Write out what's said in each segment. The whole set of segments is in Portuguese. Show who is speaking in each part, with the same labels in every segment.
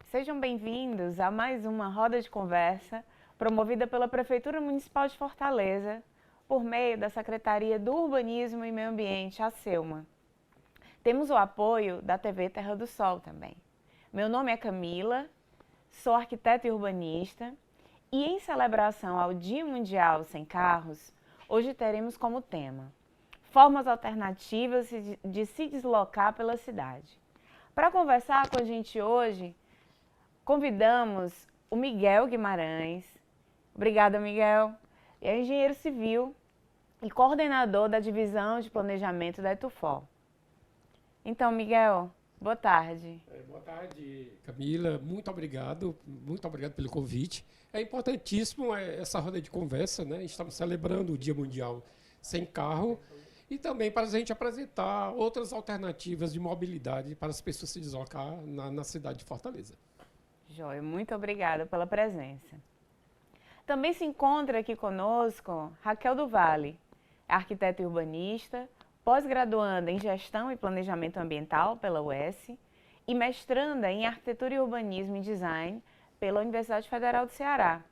Speaker 1: Sejam bem-vindos a mais uma roda de conversa promovida pela Prefeitura Municipal de Fortaleza por meio da Secretaria do Urbanismo e Meio Ambiente, a SEUMA. Temos o apoio da TV Terra do Sol também. Meu nome é Camila, sou arquiteta e urbanista e em celebração ao Dia Mundial Sem Carros, hoje teremos como tema formas alternativas de se deslocar pela cidade. Para conversar com a gente hoje, convidamos o Miguel Guimarães. Obrigada, Miguel. É engenheiro civil e coordenador da divisão de planejamento da ETUFOR. Então, Miguel, boa tarde.
Speaker 2: Boa tarde, Camila. Muito obrigado pelo convite. É importantíssimo essa roda de conversa, né? Estamos celebrando o Dia Mundial Sem Carro e também para a gente apresentar outras alternativas de mobilidade para as pessoas se deslocar na cidade de Fortaleza.
Speaker 1: Joia, muito obrigada pela presença. Também se encontra aqui conosco Raquel do Vale, arquiteta e urbanista, pós-graduanda em Gestão e Planejamento Ambiental pela UES e mestranda em Arquitetura e Urbanismo e Design pela Universidade Federal do Ceará.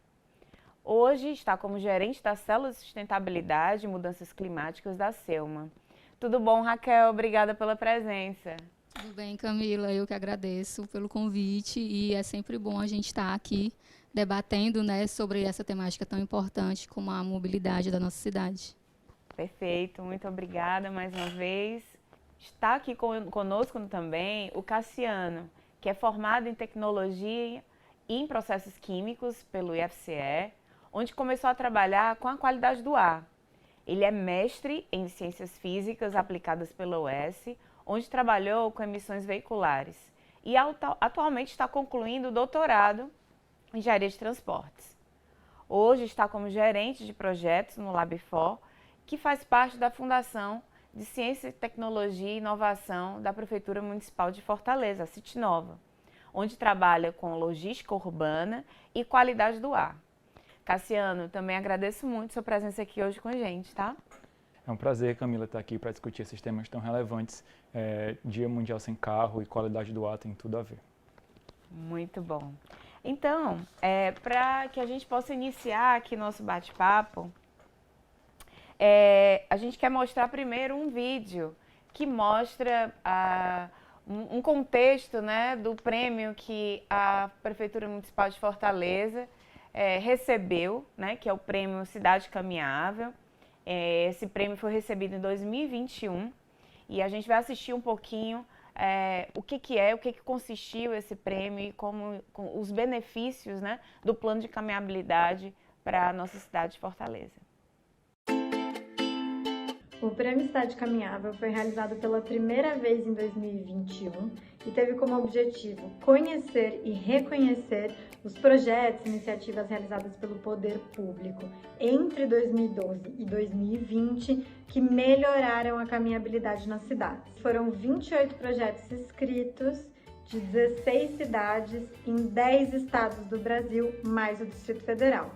Speaker 1: Hoje está como gerente da Célula de Sustentabilidade e Mudanças Climáticas da SEUMA. Tudo bom, Raquel? Obrigada pela presença.
Speaker 3: Tudo bem, Camila. Eu que agradeço pelo convite e é sempre bom a gente estar aqui debatendo, né, sobre essa temática tão importante como a mobilidade da nossa cidade.
Speaker 1: Perfeito, muito obrigada mais uma vez. Está aqui conosco também o Cassiano, que é formado em Tecnologia e em Processos Químicos pelo IFCE, onde começou a trabalhar com a qualidade do ar. Ele é mestre em Ciências Físicas aplicadas pela UES, onde trabalhou com emissões veiculares e atualmente está concluindo o doutorado em Engenharia de Transportes. Hoje está como gerente de projetos no LabFor, que faz parte da Fundação de Ciência, Tecnologia e Inovação da Prefeitura Municipal de Fortaleza, a Citnova, onde trabalha com logística urbana e qualidade do ar. Cassiano, também agradeço muito sua presença aqui hoje com a gente, tá?
Speaker 4: É um prazer, Camila, estar aqui para discutir esses temas tão relevantes. Dia Mundial Sem Carro e qualidade do ar tem tudo a ver.
Speaker 1: Muito bom. Então, para que a gente possa iniciar aqui nosso bate-papo, a gente quer mostrar primeiro um vídeo que mostra um contexto, né, do prêmio que a Prefeitura Municipal de Fortaleza recebeu, né, que é o prêmio Cidade Caminhável. Esse prêmio foi recebido em 2021 e a gente vai assistir um pouquinho o que consistiu esse prêmio e como os benefícios, né, do plano de caminhabilidade para a nossa cidade de Fortaleza.
Speaker 5: O Prêmio Cidade Caminhável foi realizado pela primeira vez em 2021 e teve como objetivo conhecer e reconhecer os projetos e iniciativas realizadas pelo poder público entre 2012 e 2020 que melhoraram a caminhabilidade nas cidades. Foram 28 projetos inscritos de 16 cidades em 10 estados do Brasil, mais o Distrito Federal.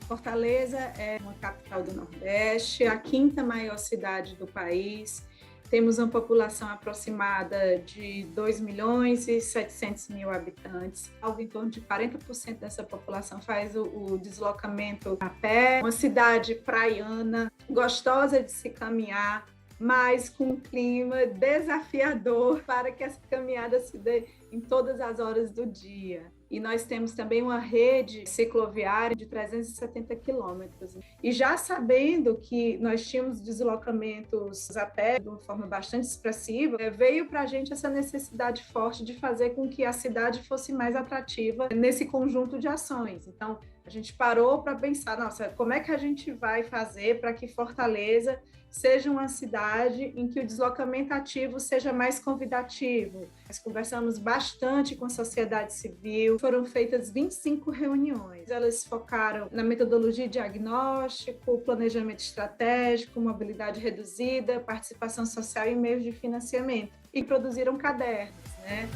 Speaker 6: Fortaleza é uma capital do Nordeste, a quinta maior cidade do país. Temos uma população aproximada de 2.700.000 habitantes. Algo em torno de 40% dessa população faz o deslocamento a pé. Uma cidade praiana, gostosa de se caminhar, mas com um clima desafiador para que essa caminhada se dê em todas as horas do dia. E nós temos também uma rede cicloviária de 370 quilômetros. E já sabendo que nós tínhamos deslocamentos a pé de uma forma bastante expressiva, veio para a gente essa necessidade forte de fazer com que a cidade fosse mais atrativa nesse conjunto de ações. Então, a gente parou para pensar, nossa, como é que a gente vai fazer para que Fortaleza seja uma cidade em que o deslocamento ativo seja mais convidativo. Nós conversamos bastante com a sociedade civil, foram feitas 25 reuniões. Elas focaram na metodologia de diagnóstico, planejamento estratégico, mobilidade reduzida, participação social e meios de financiamento. E produziram cadernos, né?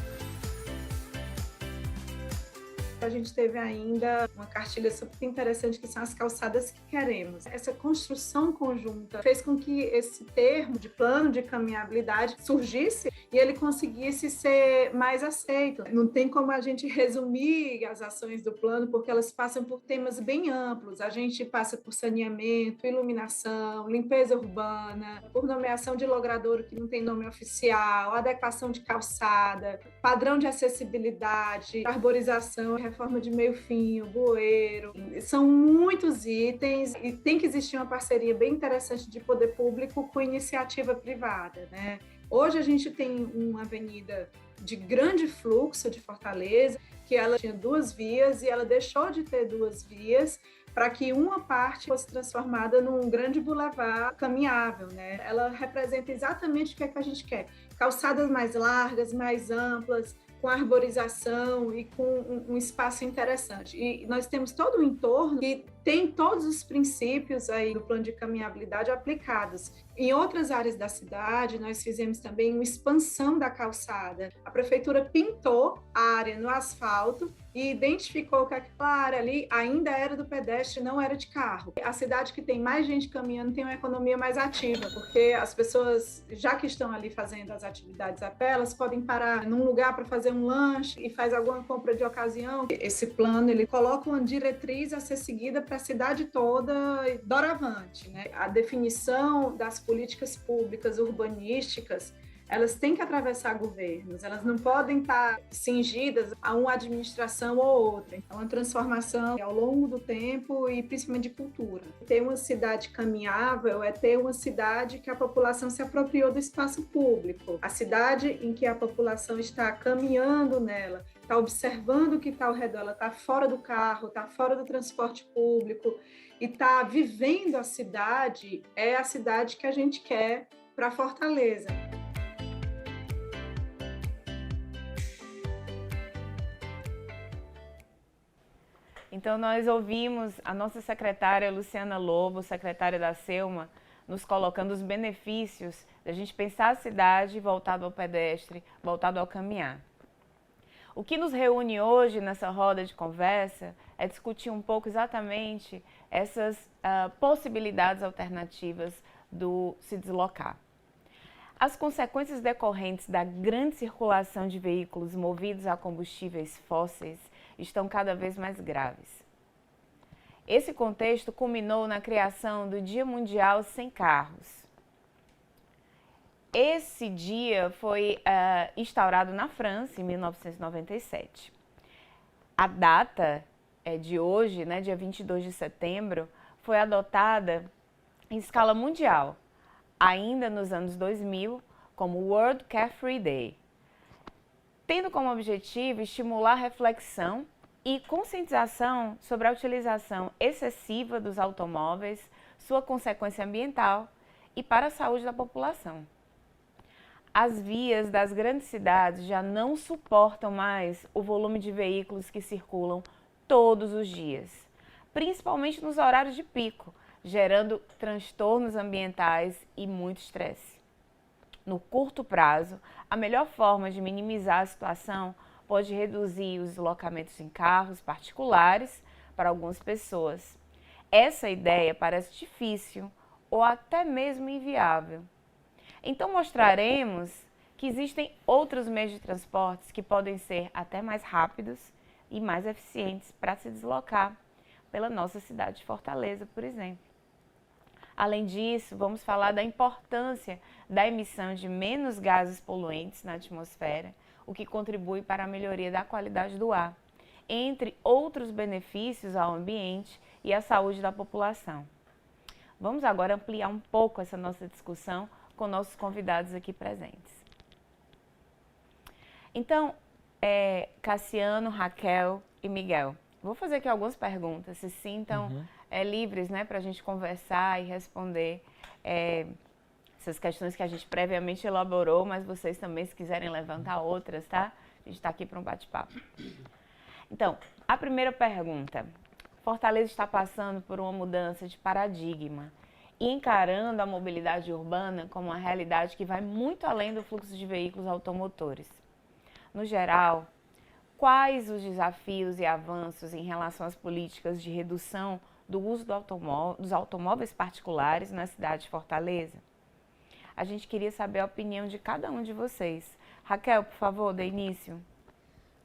Speaker 6: a gente teve ainda uma cartilha super interessante, que são as calçadas que queremos. Essa construção conjunta fez com que esse termo de plano de caminhabilidade surgisse e ele conseguisse ser mais aceito. Não tem como a gente resumir as ações do plano, porque elas passam por temas bem amplos. A gente passa por saneamento, iluminação, limpeza urbana, por nomeação de logradouro que não tem nome oficial, adequação de calçada, padrão de acessibilidade, arborização, reforma de meio-fio, bueiro. São muitos itens e tem que existir uma parceria bem interessante de poder público com iniciativa privada, né? Hoje a gente tem uma avenida de grande fluxo de Fortaleza, que ela tinha 2 vias e ela deixou de ter 2 vias para que uma parte fosse transformada num grande bulevar caminhável, né? Ela representa exatamente o que é que a gente quer. Calçadas mais largas, mais amplas, com arborização e com um espaço interessante. E nós temos todo um entorno que tem todos os princípios aí do plano de caminhabilidade aplicados. Em outras áreas da cidade, nós fizemos também uma expansão da calçada. A prefeitura pintou a área no asfalto e identificou que aquela área ali ainda era do pedestre, não era de carro. A cidade que tem mais gente caminhando tem uma economia mais ativa, porque as pessoas, já que estão ali fazendo as atividades a pé, elas podem parar num lugar para fazer um lanche e faz alguma compra de ocasião. Esse plano, ele coloca uma diretriz a ser seguida para a cidade toda, doravante, né? A definição das políticas públicas urbanísticas, elas têm que atravessar governos, elas não podem estar cingidas a uma administração ou outra. Então, uma transformação ao longo do tempo e principalmente de cultura. Ter uma cidade caminhável é ter uma cidade que a população se apropriou do espaço público. A cidade em que a população está caminhando nela, está observando o que está ao redor, ela está fora do carro, está fora do transporte público e está vivendo a cidade, é a cidade que a gente quer para Fortaleza.
Speaker 1: Então, nós ouvimos a nossa secretária Luciana Lobo, secretária da Selma, nos colocando os benefícios da gente pensar a cidade voltado ao pedestre, voltado ao caminhar. O que nos reúne hoje nessa roda de conversa é discutir um pouco exatamente essas possibilidades alternativas do se deslocar. As consequências decorrentes da grande circulação de veículos movidos a combustíveis fósseis estão cada vez mais graves. Esse contexto culminou na criação do Dia Mundial Sem Carros. Esse dia foi instaurado na França em 1997. A data de hoje, né, dia 22 de setembro, foi adotada em escala mundial, ainda nos anos 2000, como World Car Free Day, tendo como objetivo estimular reflexão e conscientização sobre a utilização excessiva dos automóveis, sua consequência ambiental e para a saúde da população. As vias das grandes cidades já não suportam mais o volume de veículos que circulam todos os dias, principalmente nos horários de pico, gerando transtornos ambientais e muito estresse. No curto prazo, a melhor forma de minimizar a situação pode reduzir os deslocamentos em carros particulares para algumas pessoas. Essa ideia parece difícil ou até mesmo inviável. Então mostraremos que existem outros meios de transportes que podem ser até mais rápidos e mais eficientes para se deslocar pela nossa cidade de Fortaleza, por exemplo. Além disso, vamos falar da importância da emissão de menos gases poluentes na atmosfera, o que contribui para a melhoria da qualidade do ar, entre outros benefícios ao ambiente e à saúde da população. Vamos agora ampliar um pouco essa nossa discussão com nossos convidados aqui presentes. Então, Cassiano, Raquel e Miguel, vou fazer aqui algumas perguntas, se sintam livres, né, para a gente conversar e responder essas questões que a gente previamente elaborou, mas vocês também, se quiserem levantar outras, tá? A gente está aqui para um bate-papo. Então, a primeira pergunta. Fortaleza está passando por uma mudança de paradigma e encarando a mobilidade urbana como uma realidade que vai muito além do fluxo de veículos automotores. No geral, quais os desafios e avanços em relação às políticas de redução do uso dos automóveis particulares na cidade de Fortaleza? A gente queria saber a opinião de cada um de vocês. Raquel, por favor, dê início.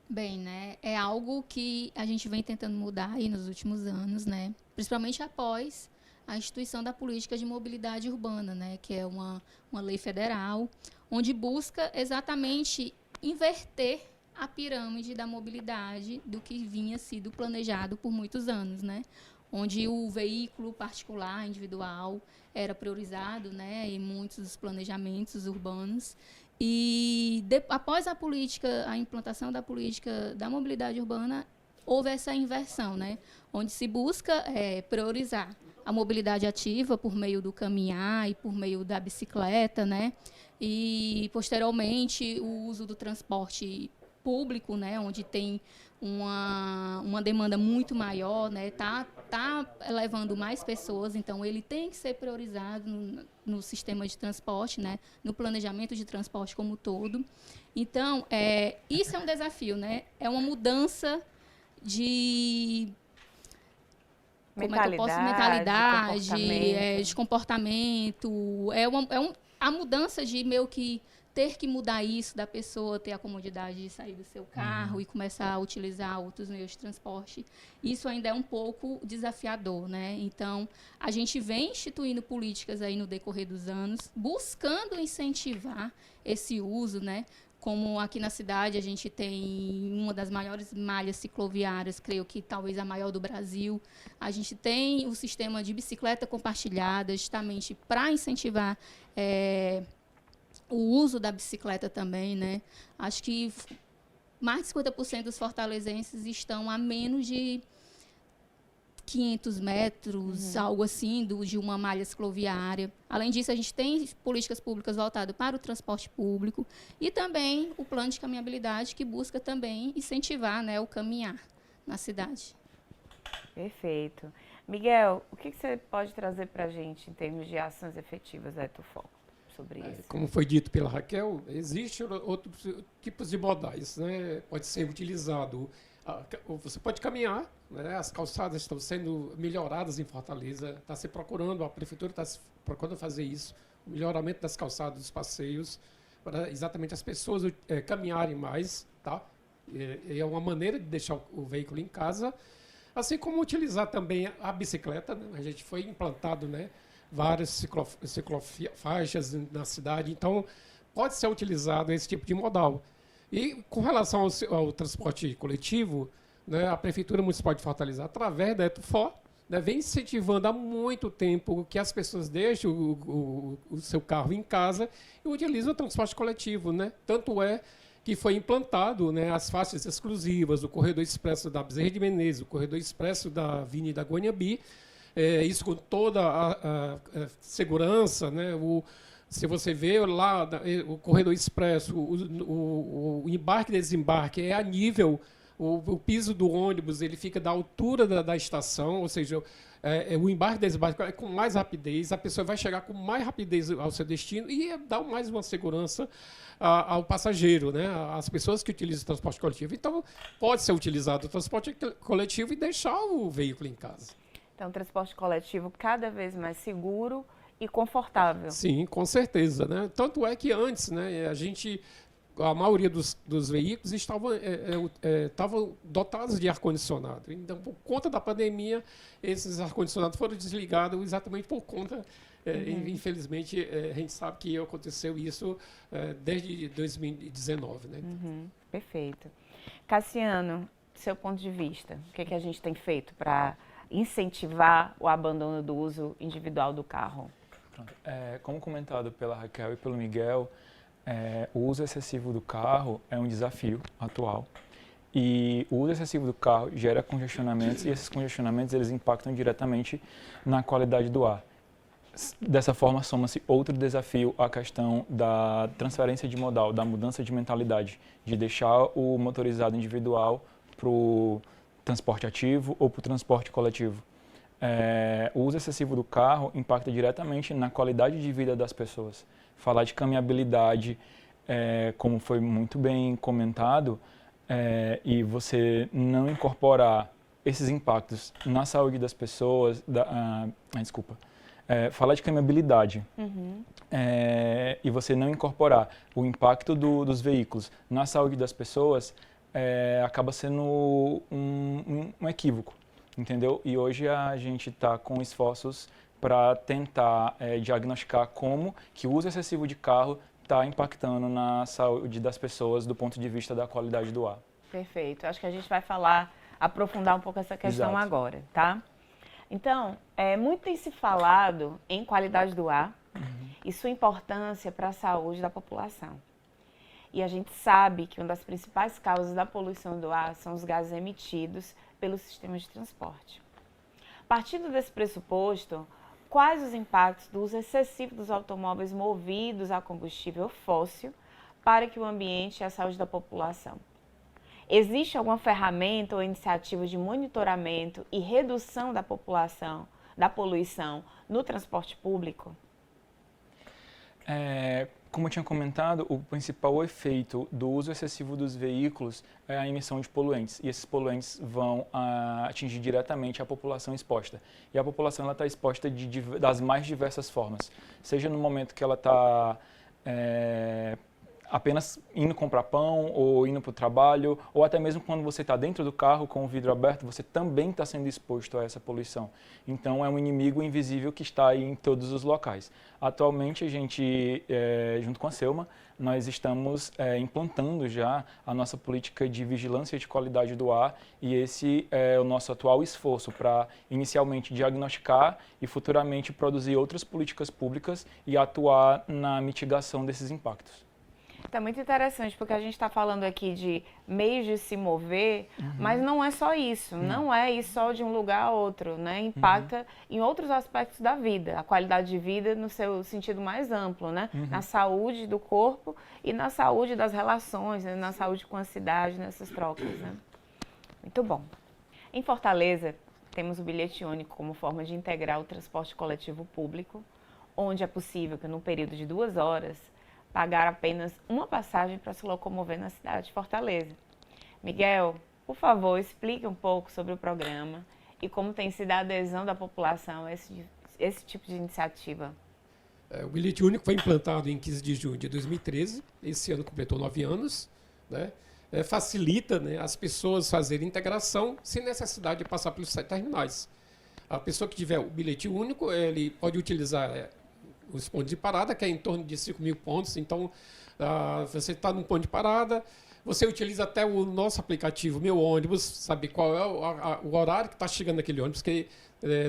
Speaker 3: Bem, né, é algo que a gente vem tentando mudar aí nos últimos anos, né, principalmente após a instituição da política de mobilidade urbana, né, que é uma lei federal, onde busca exatamente inverter a pirâmide da mobilidade do que vinha sido planejado por muitos anos, né, onde o veículo particular, individual, era priorizado, né, em muitos dos planejamentos urbanos. E após a implantação da política da mobilidade urbana, houve essa inversão, né, onde se busca priorizar a mobilidade ativa por meio do caminhar e por meio da bicicleta, né, e posteriormente o uso do transporte público, né, onde tem uma demanda muito maior, né, tá levando mais pessoas, então ele tem que ser priorizado no sistema de transporte, né, no planejamento de transporte como um todo. Então, isso é um desafio, né, é uma mudança de mentalidade, de comportamento, a mudança de meio que ter que mudar isso da pessoa, ter a comodidade de sair do seu carro e começar a utilizar outros meios de transporte. Isso ainda é um pouco desafiador, né? Então, a gente vem instituindo políticas aí no decorrer dos anos, buscando incentivar esse uso, né? Como aqui na cidade a gente tem uma das maiores malhas cicloviárias, creio que talvez a maior do Brasil. A gente tem o sistema de bicicleta compartilhada, justamente para incentivar o uso da bicicleta também, né? Acho que mais de 50% dos fortalezenses estão a menos de 500 metros, algo assim, de uma malha cicloviária. Além disso, a gente tem políticas públicas voltadas para o transporte público e também o plano de caminhabilidade, que busca também incentivar, né, o caminhar na cidade.
Speaker 1: Perfeito. Miguel, o que você pode trazer para a gente em termos de ações efetivas da Etufoco sobre isso?
Speaker 2: Como foi dito pela Raquel, existem outros tipos de modais, né? Pode ser utilizado. Você pode caminhar, né? As calçadas estão sendo melhoradas em Fortaleza, a prefeitura está procurando fazer isso, o melhoramento das calçadas, dos passeios, para exatamente as pessoas caminharem mais, tá? É uma maneira de deixar o veículo em casa, assim como utilizar também a bicicleta, né? A gente foi implantado, né, várias ciclofaixas na cidade, então pode ser utilizado esse tipo de modal. E com relação ao transporte coletivo, né, a Prefeitura Municipal de Fortaleza, através da Etufor, né, vem incentivando há muito tempo que as pessoas deixem o seu carro em casa e utilizem o transporte coletivo, né? Tanto é que foi implantado, né, as faixas exclusivas, o corredor expresso da Bezerra de Menezes, o corredor expresso da Avenida Guanhabi, isso com toda a segurança, né? Se você vê lá o corredor expresso, o embarque e desembarque é a nível, o piso do ônibus ele fica da altura da estação, ou seja, o embarque e desembarque é com mais rapidez, a pessoa vai chegar com mais rapidez ao seu destino e dá mais uma segurança ao passageiro, né? Às pessoas que utilizam o transporte coletivo. Então, pode ser utilizado o transporte coletivo e deixar o veículo em casa.
Speaker 1: Então, transporte coletivo cada vez mais seguro e confortável.
Speaker 2: Sim, com certeza, né? Tanto é que antes, né, a maioria dos veículos estavam dotados de ar-condicionado. Então, por conta da pandemia, esses ar-condicionados foram desligados exatamente por conta, infelizmente, a gente sabe que aconteceu isso desde 2019, né?
Speaker 1: Perfeito. Cassiano, seu ponto de vista, o que a gente tem feito para incentivar o abandono do uso individual do carro?
Speaker 4: Como comentado pela Raquel e pelo Miguel, o uso excessivo do carro é um desafio atual. E o uso excessivo do carro gera congestionamentos e esses congestionamentos eles impactam diretamente na qualidade do ar. Dessa forma, soma-se outro desafio à questão da transferência de modal, da mudança de mentalidade, de deixar o motorizado individual para o transporte ativo ou para o transporte coletivo. O uso excessivo do carro impacta diretamente na qualidade de vida das pessoas. Falar de caminhabilidade, como foi muito bem comentado, e você não incorporar esses impactos na saúde das pessoas, falar de caminhabilidade, e você não incorporar o impacto dos veículos na saúde das pessoas, acaba sendo um equívoco, entendeu? E hoje a gente está com esforços para tentar diagnosticar como que o uso excessivo de carro está impactando na saúde das pessoas do ponto de vista da qualidade do ar.
Speaker 1: Perfeito. Acho que a gente vai aprofundar um pouco essa questão
Speaker 4: Exato.
Speaker 1: agora, tá? Então, muito tem se falado em qualidade do ar e sua importância para a saúde da população. E a gente sabe que uma das principais causas da poluição do ar são os gases emitidos pelos sistemas de transporte. Partindo desse pressuposto, quais os impactos do uso excessivo dos automóveis movidos a combustível fóssil para que o ambiente e a saúde da população? Existe alguma ferramenta ou iniciativa de monitoramento e redução da poluição no transporte público?
Speaker 4: Como eu tinha comentado, o principal efeito do uso excessivo dos veículos é a emissão de poluentes. E esses poluentes vão atingir diretamente a população exposta. E a população está exposta das mais diversas formas. Seja no momento que ela está apenas indo comprar pão ou indo para o trabalho, ou até mesmo quando você está dentro do carro com o vidro aberto, você também está sendo exposto a essa poluição. Então é um inimigo invisível que está aí em todos os locais. Atualmente a gente, junto com a Selma, nós estamos implantando já a nossa política de vigilância de qualidade do ar e esse é o nosso atual esforço para inicialmente diagnosticar e futuramente produzir outras políticas públicas e atuar na mitigação desses impactos.
Speaker 1: Tá muito interessante, porque a gente está falando aqui de meios de se mover, mas não é só isso, não é ir só de um lugar a outro, né? Impacta em outros aspectos da vida, a qualidade de vida no seu sentido mais amplo, né? Na saúde do corpo e na saúde das relações, né? Na saúde com a cidade, nessas trocas, né? Muito bom. Em Fortaleza, temos o bilhete único como forma de integrar o transporte coletivo público, onde é possível que, num período de 2 horas, pagar apenas uma passagem para se locomover na cidade de Fortaleza. Miguel, por favor, explique um pouco sobre o programa e como tem sido a adesão da população a esse tipo de iniciativa.
Speaker 2: O bilhete único foi implantado em 15 de junho de 2013, esse ano completou 9 anos, né? Facilita, né, as pessoas fazerem integração sem necessidade de passar pelos 7 terminais. A pessoa que tiver o bilhete único, ele pode utilizar os pontos de parada, que é em torno de 5.000 pontos. Então, você está num ponto de parada, você utiliza até o nosso aplicativo Meu Ônibus, sabe qual é o horário que está chegando aquele ônibus, porque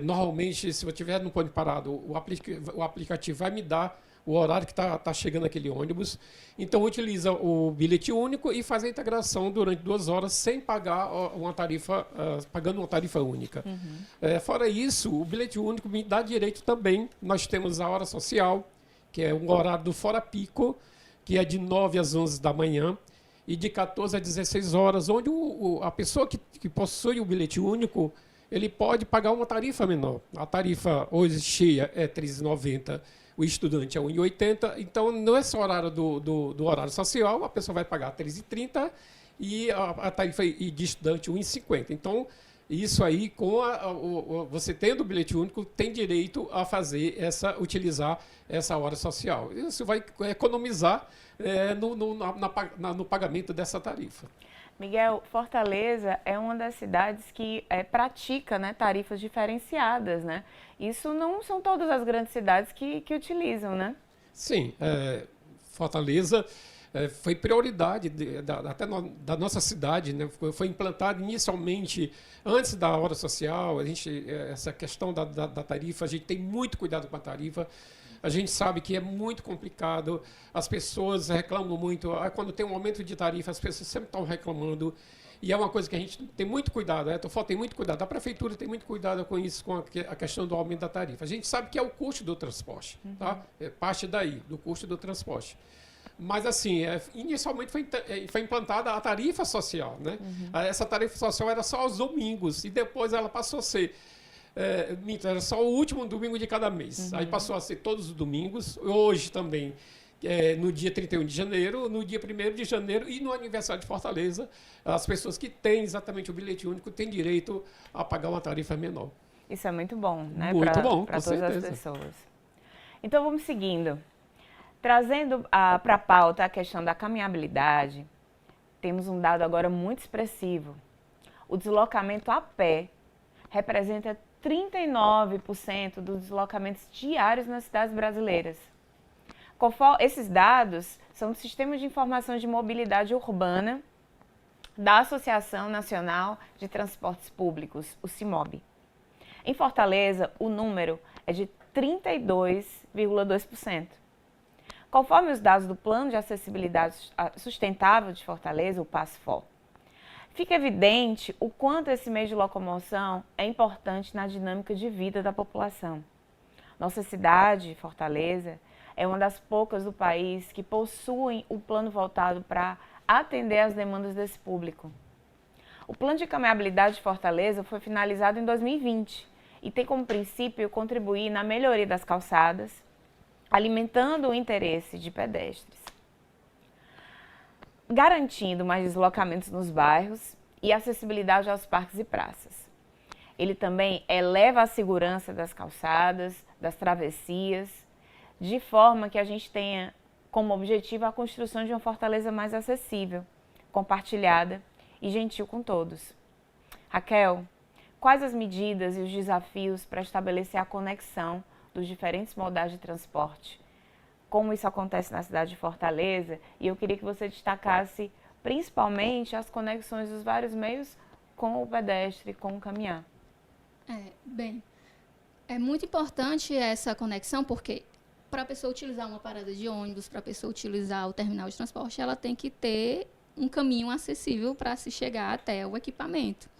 Speaker 2: normalmente, se eu estiver num ponto de parada, o aplicativo vai me dar o horário que está chegando aquele ônibus. Então, utiliza o bilhete único e faz a integração durante 2 horas sem pagar uma tarifa, pagando uma tarifa única. Fora isso, o bilhete único me dá direito também. Nós temos a hora social, que é um horário do Fora Pico, que é de 9 às 11 da manhã e de 14 às 16 horas, onde a pessoa que possui o bilhete único, ele pode pagar uma tarifa menor. A tarifa hoje cheia é R$ 13,90. O estudante é R$ 1,80, então não é só horário do horário social, a pessoa vai pagar R$ 13,30 e a tarifa de estudante R$ 1,50. Então, isso aí, você tendo o bilhete único, tem direito a utilizar essa hora social. Isso vai economizar no pagamento dessa tarifa.
Speaker 1: Miguel, Fortaleza é uma das cidades que pratica, né, tarifas diferenciadas, né? Isso não são todas as grandes cidades que utilizam, né?
Speaker 2: Sim, Fortaleza foi prioridade até da nossa cidade, né? Foi implantado inicialmente antes da hora social. Essa questão da tarifa, a gente tem muito cuidado com a tarifa. A gente sabe que é muito complicado, as pessoas reclamam muito. Quando tem um aumento de tarifa, as pessoas sempre estão reclamando. E é uma coisa que a gente tem muito cuidado, a Tofol tem muito cuidado, a prefeitura tem muito cuidado com isso, com a questão do aumento da tarifa. A gente sabe que é o custo do transporte, tá? É parte daí, do custo do transporte. Mas, assim, inicialmente foi implantada a tarifa social, né? Essa tarifa social era só aos domingos e depois ela passou a ser... era só o último domingo de cada mês. Aí passou a ser todos os domingos. Hoje também no dia 31 de janeiro, no dia 1º de janeiro e no aniversário de Fortaleza, as pessoas que têm exatamente o bilhete único têm direito a pagar uma tarifa menor.
Speaker 1: Isso é muito bom, né?
Speaker 2: Muito bom,
Speaker 1: para
Speaker 2: com
Speaker 1: todas
Speaker 2: certeza.
Speaker 1: as pessoas. Então vamos seguindo. Trazendo para a pauta a questão da caminhabilidade, temos um dado agora muito expressivo. O deslocamento a pé representa 39% dos deslocamentos diários nas cidades brasileiras. Esses dados são do Sistema de Informação de Mobilidade Urbana da Associação Nacional de Transportes Públicos, o CIMOB. Em Fortaleza, o número é de 32,2%. Conforme os dados do Plano de Acessibilidade Sustentável de Fortaleza, o PASFO, fica evidente o quanto esse meio de locomoção é importante na dinâmica de vida da população. Nossa cidade, Fortaleza, é uma das poucas do país que possuem um plano voltado para atender às demandas desse público. O Plano de Caminhabilidade de Fortaleza foi finalizado em 2020 e tem como princípio contribuir na melhoria das calçadas, alimentando o interesse de pedestres, garantindo mais deslocamentos nos bairros e acessibilidade aos parques e praças. Ele também eleva a segurança das calçadas, das travessias, de forma que a gente tenha como objetivo a construção de uma Fortaleza mais acessível, compartilhada e gentil com todos. Raquel, quais as medidas e os desafios para estabelecer a conexão dos diferentes modais de transporte? Como isso acontece na cidade de Fortaleza? E eu queria que você destacasse principalmente as conexões dos vários meios com o pedestre, com o caminhar.
Speaker 3: Bem, é muito importante essa conexão porque para a pessoa utilizar uma parada de ônibus, para a pessoa utilizar o terminal de transporte, ela tem que ter um caminho acessível para se chegar até o equipamento.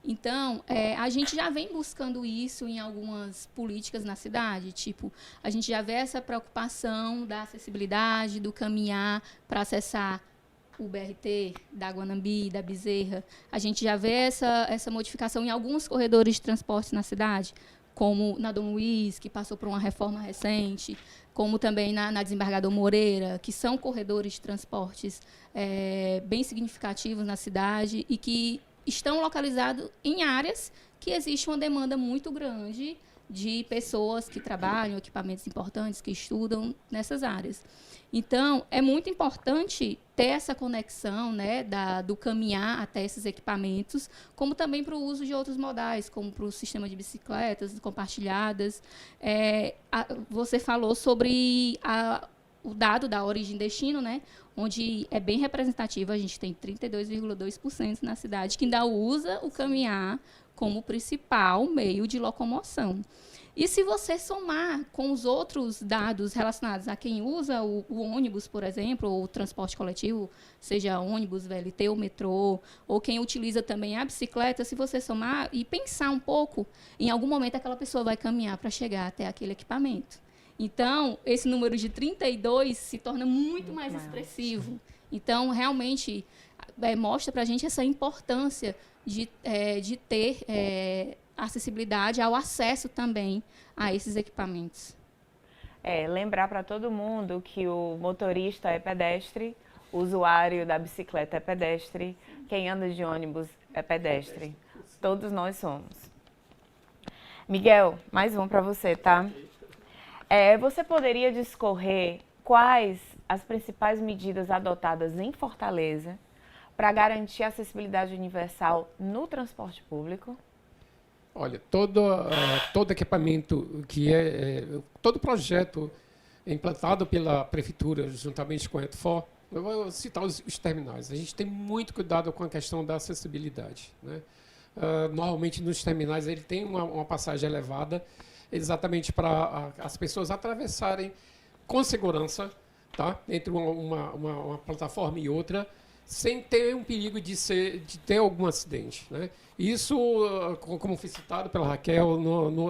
Speaker 3: Então, a gente já vem buscando isso em algumas políticas na cidade, tipo, a gente já vê essa preocupação da acessibilidade, do caminhar para acessar o BRT, da Guanambi, da Bezerra. A gente já vê essa modificação em alguns corredores de transporte na cidade, como na Dom Luiz, que passou por uma reforma recente, como também na Desembargador Moreira, que são corredores de transportes bem significativos na cidade e que estão localizados em áreas que existe uma demanda muito grande de pessoas que trabalham, equipamentos importantes, que estudam nessas áreas. Então, é muito importante ter essa conexão, né, do caminhar até esses equipamentos, como também para o uso de outros modais, como para o sistema de bicicletas compartilhadas. Você falou sobre o dado da origem e destino, né, onde é bem representativo, a gente tem 32,2% na cidade que ainda usa o caminhar como principal meio de locomoção. E se você somar com os outros dados relacionados a quem usa o ônibus, por exemplo, ou o transporte coletivo, seja ônibus, VLT ou metrô, ou quem utiliza também a bicicleta, se você somar e pensar um pouco, em algum momento aquela pessoa vai caminhar para chegar até aquele equipamento. Então, esse número de 32 se torna muito mais expressivo. Então, realmente, mostra para a gente essa importância de ter acessibilidade ao acesso também a esses equipamentos.
Speaker 1: Lembrar para todo mundo que o motorista é pedestre, o usuário da bicicleta é pedestre, quem anda de ônibus é pedestre. Todos nós somos. Miguel, mais um para você, tá? Você poderia discorrer quais as principais medidas adotadas em Fortaleza para garantir a acessibilidade universal no transporte público?
Speaker 2: Olha, todo equipamento todo projeto implantado pela prefeitura juntamente com a Edfor, eu vou citar os terminais. A gente tem muito cuidado com a questão da acessibilidade, né? Normalmente nos terminais ele tem uma passagem elevada, exatamente para as pessoas atravessarem com segurança, tá? Entre uma plataforma e outra, sem ter um perigo de ter algum acidente, né? Isso, como foi citado pela Raquel,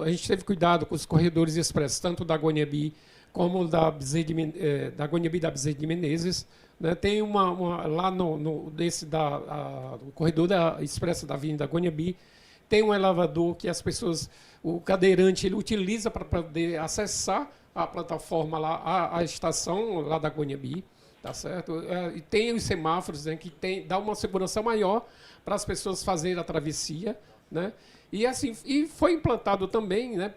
Speaker 2: a gente teve cuidado com os corredores expressos, tanto da Guanambi como da Guanambi e da Bezerra de Menezes, né? Tem lá no corredor expresso da Avenida Guanambi, tem um elevador que as pessoas, o cadeirante, ele utiliza para poder acessar a plataforma lá, a estação lá da Guanhabi, tá certo? E tem os semáforos, né, que dá uma segurança maior para as pessoas fazerem a travessia, né? E assim, foi implantado também, né,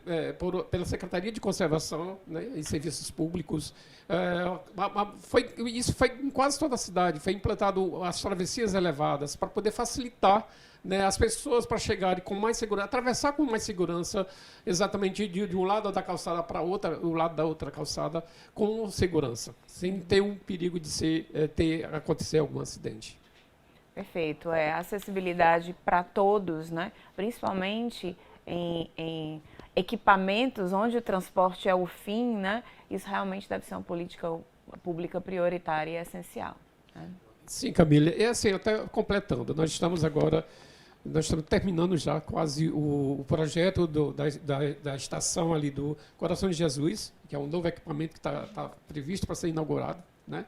Speaker 2: pela Secretaria de Conservação, né, e Serviços Públicos. Isso foi em quase toda a cidade. Foi implantado as travessias elevadas para poder facilitar, né, as pessoas para chegarem com mais segurança, atravessar com mais segurança, exatamente de um lado da calçada para o lado da outra calçada, com segurança, sem ter um perigo de acontecer algum acidente.
Speaker 1: Perfeito, acessibilidade para todos, né? Principalmente em equipamentos onde o transporte é o fim, né? Isso realmente deve ser uma política pública prioritária e essencial, né?
Speaker 2: Sim, Camila, assim, até completando, nós estamos terminando já quase o projeto da estação ali do Coração de Jesus, que é um novo equipamento que está previsto para ser inaugurado, né?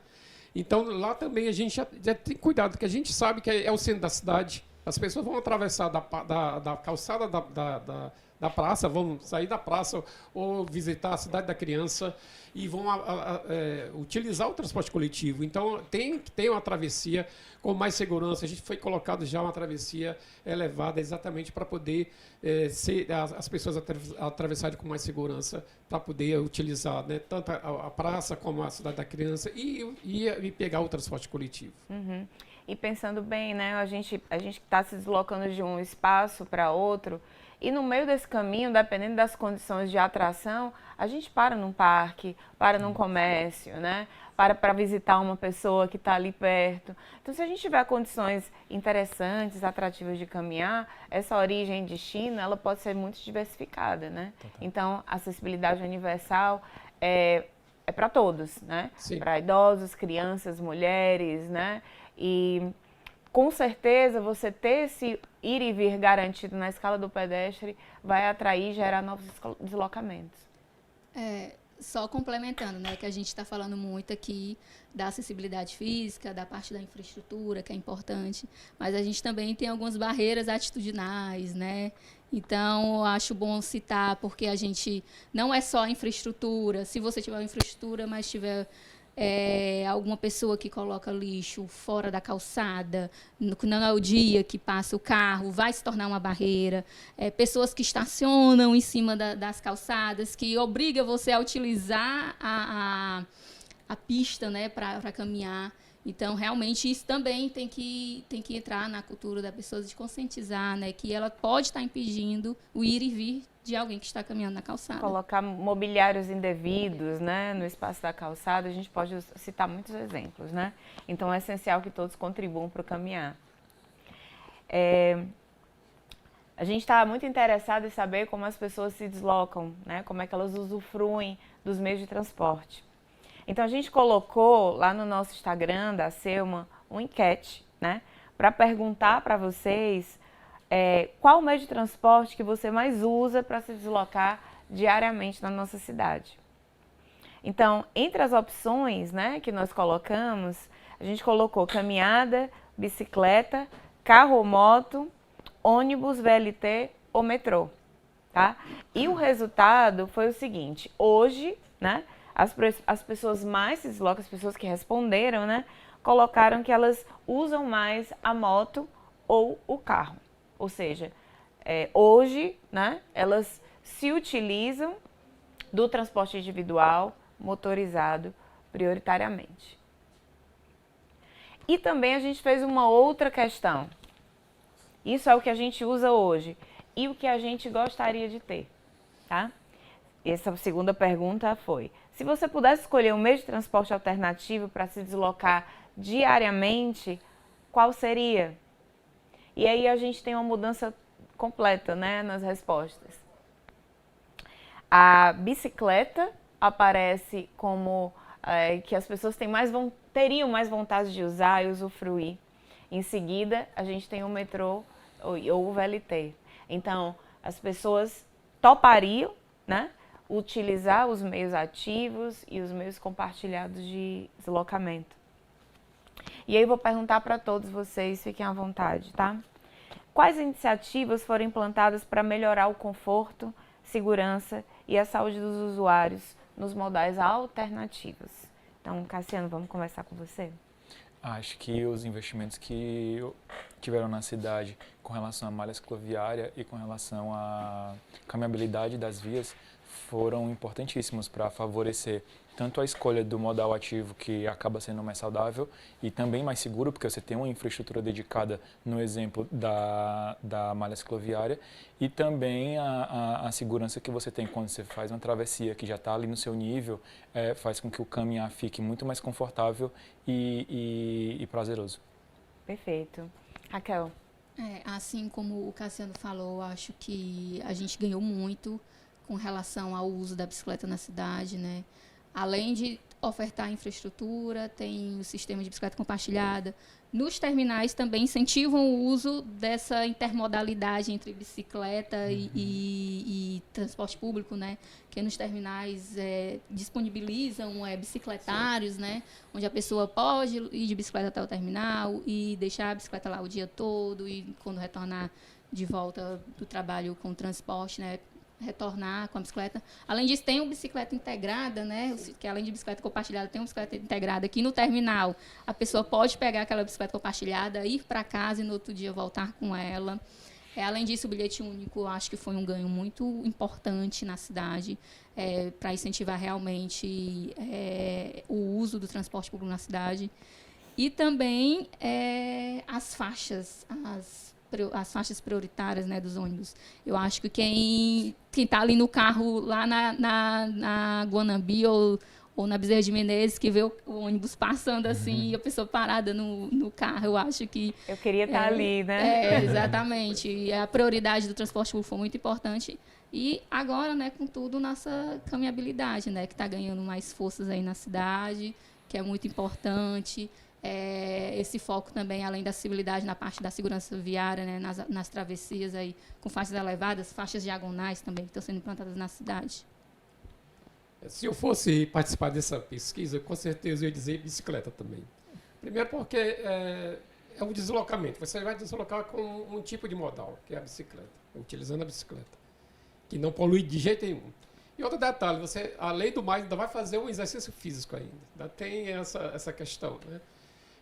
Speaker 2: Então, lá também a gente já tem cuidado, porque a gente sabe que é o centro da cidade. As pessoas vão atravessar da calçada da praça, vão sair da praça ou visitar a cidade da criança e vão utilizar o transporte coletivo. Então, tem que ter uma travessia com mais segurança. A gente foi colocado já uma travessia elevada exatamente para poder as pessoas atravessarem com mais segurança, para poder utilizar, né, tanto a praça como a cidade da criança e pegar o transporte coletivo.
Speaker 1: Uhum. E pensando bem, né, a gente está se deslocando de um espaço para outro, e no meio desse caminho, dependendo das condições de atração, a gente para num parque, para num comércio, né? Para visitar uma pessoa que está ali perto. Então, se a gente tiver condições interessantes, atrativas de caminhar, essa origem e destino, ela pode ser muito diversificada, né? Então, a acessibilidade universal é para todos, né? Para idosos, crianças, mulheres, né? E com certeza você ter esse ir e vir garantido na escala do pedestre vai atrair e gerar novos deslocamentos.
Speaker 3: Só complementando, né, que a gente está falando muito aqui da acessibilidade física, da parte da infraestrutura, que é importante, mas a gente também tem algumas barreiras atitudinais, né? Então, eu acho bom citar, porque a gente não é só a infraestrutura. Se você tiver uma infraestrutura, mas tiver alguma pessoa que coloca lixo fora da calçada, não é o dia que passa o carro, vai se tornar uma barreira. Pessoas que estacionam em cima das calçadas, que obriga você a utilizar a pista, né, para caminhar. Então, realmente, isso também tem que entrar na cultura da pessoa, de conscientizar, né, que ela pode estar impedindo o ir e vir de alguém que está caminhando na calçada.
Speaker 1: Colocar mobiliários indevidos, né, no espaço da calçada, a gente pode citar muitos exemplos, né? Então, é essencial que todos contribuam para o caminhar. A gente está muito interessado em saber como as pessoas se deslocam, né? Como é que elas usufruem dos meios de transporte. Então, a gente colocou lá no nosso Instagram da Selma uma enquete, né, para perguntar para vocês qual o meio de transporte que você mais usa para se deslocar diariamente na nossa cidade. Então, entre as opções, né, que nós colocamos, a gente colocou caminhada, bicicleta, carro ou moto, ônibus, VLT ou metrô, tá? E o resultado foi o seguinte: hoje, né, as pessoas mais se deslocam, as pessoas que responderam, né, colocaram que elas usam mais a moto ou o carro. Ou seja, hoje, né, elas se utilizam do transporte individual motorizado prioritariamente. E também a gente fez uma outra questão. Isso é o que a gente usa hoje e o que a gente gostaria de ter, tá? Essa segunda pergunta foi: se você pudesse escolher um meio de transporte alternativo para se deslocar diariamente, qual seria? E aí a gente tem uma mudança completa, né, nas respostas. A bicicleta aparece como que as pessoas teriam mais vontade de usar e usufruir. Em seguida, a gente tem o metrô ou o VLT. Então, as pessoas topariam, né, utilizar os meios ativos e os meios compartilhados de deslocamento. E aí eu vou perguntar para todos vocês, fiquem à vontade, tá? Quais iniciativas foram implantadas para melhorar o conforto, segurança e a saúde dos usuários nos modais alternativos. Então, Cassiano, vamos começar com você?
Speaker 4: Acho que os investimentos que tiveram na cidade com relação à malha cicloviária e com relação à caminhabilidade das vias foram importantíssimos para favorecer tanto a escolha do modal ativo, que acaba sendo mais saudável e também mais seguro, porque você tem uma infraestrutura dedicada, no exemplo da malha cicloviária, e também a segurança que você tem quando você faz uma travessia que já está ali no seu nível, faz com que o caminhar fique muito mais confortável e prazeroso.
Speaker 1: Perfeito. Raquel?
Speaker 3: Assim como o Cassiano falou, acho que a gente ganhou muito com relação ao uso da bicicleta na cidade, né? Além de ofertar infraestrutura, tem o sistema de bicicleta compartilhada. Nos terminais também incentivam o uso dessa intermodalidade entre bicicleta e transporte público, né? Que nos terminais disponibilizam bicicletários, né? Onde a pessoa pode ir de bicicleta até o terminal e deixar a bicicleta lá o dia todo e quando retornar de volta do trabalho com o transporte, né? Retornar com a bicicleta. Além disso, tem uma bicicleta integrada, né? Que além de bicicleta compartilhada, tem uma bicicleta integrada aqui no terminal. A pessoa pode pegar aquela bicicleta compartilhada, ir para casa e no outro dia voltar com ela. Além disso, o bilhete único, acho que foi um ganho muito importante na cidade para incentivar realmente o uso do transporte público na cidade. E também as faixas, as faixas prioritárias, né, dos ônibus. Eu acho que quem está ali no carro, lá na Guanambi ou na Bezerra de Menezes, que vê o ônibus passando assim, e a pessoa parada no carro, eu acho que...
Speaker 1: Eu queria estar ali, né?
Speaker 3: Exatamente. E a prioridade do transporte público foi muito importante. E agora, né, com tudo, nossa caminhabilidade, né, que está ganhando mais forças aí na cidade, que é muito importante. Esse foco também, além da acessibilidade na parte da segurança viária, né, nas travessias aí, com faixas elevadas, faixas diagonais também, que estão sendo implantadas na cidade.
Speaker 2: Se eu fosse participar dessa pesquisa, com certeza eu ia dizer bicicleta também. Primeiro porque é um deslocamento. Você vai deslocar com um tipo de modal, que é a bicicleta, utilizando a bicicleta, que não polui de jeito nenhum. E outro detalhe, você, além do mais, ainda vai fazer um exercício físico ainda tem essa questão, né?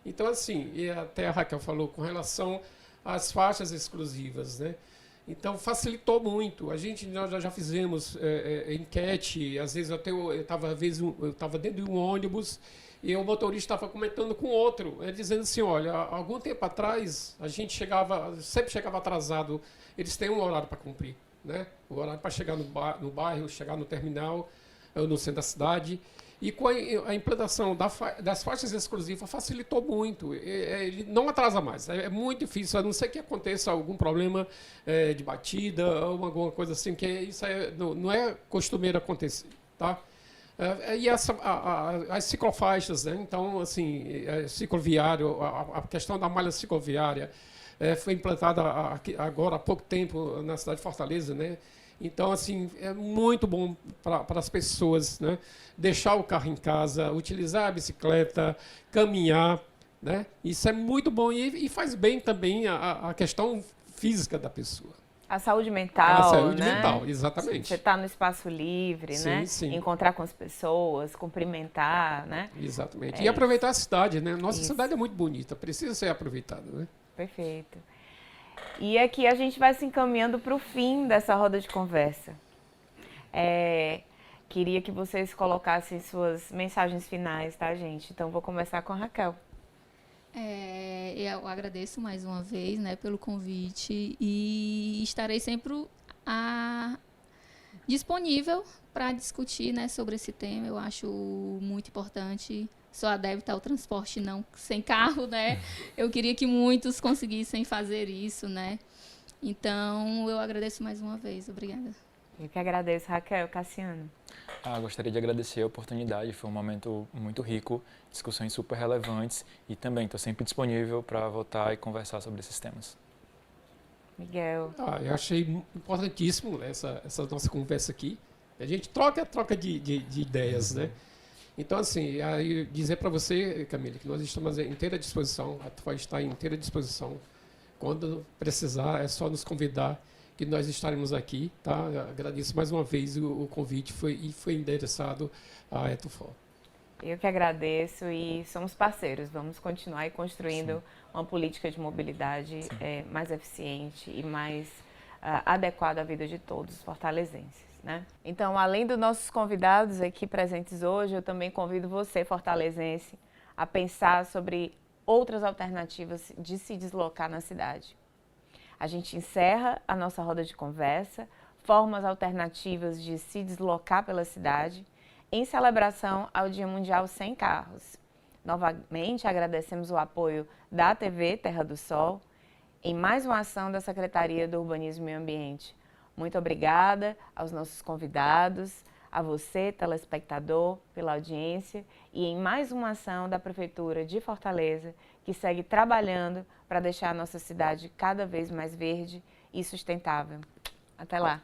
Speaker 2: Então, assim, e até a Raquel falou com relação às faixas exclusivas, né? Então, facilitou muito. Nós já fizemos enquete, às vezes eu estava dentro de um ônibus e o motorista estava comentando com outro, dizendo assim, olha, algum tempo atrás a gente sempre chegava atrasado, eles têm um horário para cumprir, né? O horário para chegar no bairro, chegar no terminal, ou no centro da cidade. E com a implantação das faixas exclusivas facilitou muito. Ele não atrasa mais. É muito difícil, a não ser que aconteça algum problema de batida ou alguma coisa assim, que isso não é costumeiro acontecer. Tá? E as ciclofaixas, né? Então, assim, cicloviário, a questão da malha cicloviária foi implantada agora há pouco tempo na cidade de Fortaleza, né? Então, assim, é muito bom para as pessoas, né? Deixar o carro em casa, utilizar a bicicleta, caminhar, né? Isso é muito bom e faz bem também a questão física da pessoa.
Speaker 1: A saúde mental,
Speaker 2: A saúde
Speaker 1: né?
Speaker 2: mental, exatamente.
Speaker 1: Você está no espaço livre,
Speaker 2: Sim,
Speaker 1: né?
Speaker 2: sim.
Speaker 1: Encontrar com as pessoas, cumprimentar, né?
Speaker 2: Exatamente. E aproveitar a cidade, né? Nossa
Speaker 1: Isso.
Speaker 2: cidade é muito bonita, precisa ser aproveitada, né?
Speaker 1: Perfeito. E aqui a gente vai se encaminhando para o fim dessa roda de conversa. Queria que vocês colocassem suas mensagens finais, tá, gente? Então, vou começar com a Raquel.
Speaker 3: Eu agradeço mais uma vez, né, pelo convite e estarei sempre disponível para discutir, né, sobre esse tema. Eu acho muito importante. Sou adepta ao transporte não sem carro, né? Eu queria que muitos conseguissem fazer isso, né? Então, eu agradeço mais uma vez. Obrigada.
Speaker 1: Eu que agradeço, Raquel. Cassiano.
Speaker 4: Gostaria de agradecer a oportunidade, foi um momento muito rico, discussões super relevantes e também estou sempre disponível para voltar e conversar sobre esses temas.
Speaker 1: Miguel.
Speaker 2: Eu achei importantíssimo essa nossa conversa aqui. A gente troca de ideias, né? Então, assim, aí dizer para você, Camila, que nós estamos à inteira disposição, a TFOI está em inteira disposição. Quando precisar, é só nos convidar que nós estaremos aqui, tá? Agradeço mais uma vez o convite foi endereçado a Etufor.
Speaker 1: Eu que agradeço e somos parceiros. Vamos continuar aí construindo
Speaker 4: Sim.
Speaker 1: uma política de mobilidade mais eficiente e mais adequada à vida de todos os fortalezenses, né? Então, além dos nossos convidados aqui presentes hoje, eu também convido você, fortalezense, a pensar sobre outras alternativas de se deslocar na cidade. A gente encerra a nossa roda de conversa, formas alternativas de se deslocar pela cidade, em celebração ao Dia Mundial Sem Carros. Novamente, agradecemos o apoio da TV Terra do Sol em mais uma ação da Secretaria do Urbanismo e Meio Ambiente. Muito obrigada aos nossos convidados, a você, telespectador, pela audiência e em mais uma ação da Prefeitura de Fortaleza, que segue trabalhando para deixar a nossa cidade cada vez mais verde e sustentável. Até lá!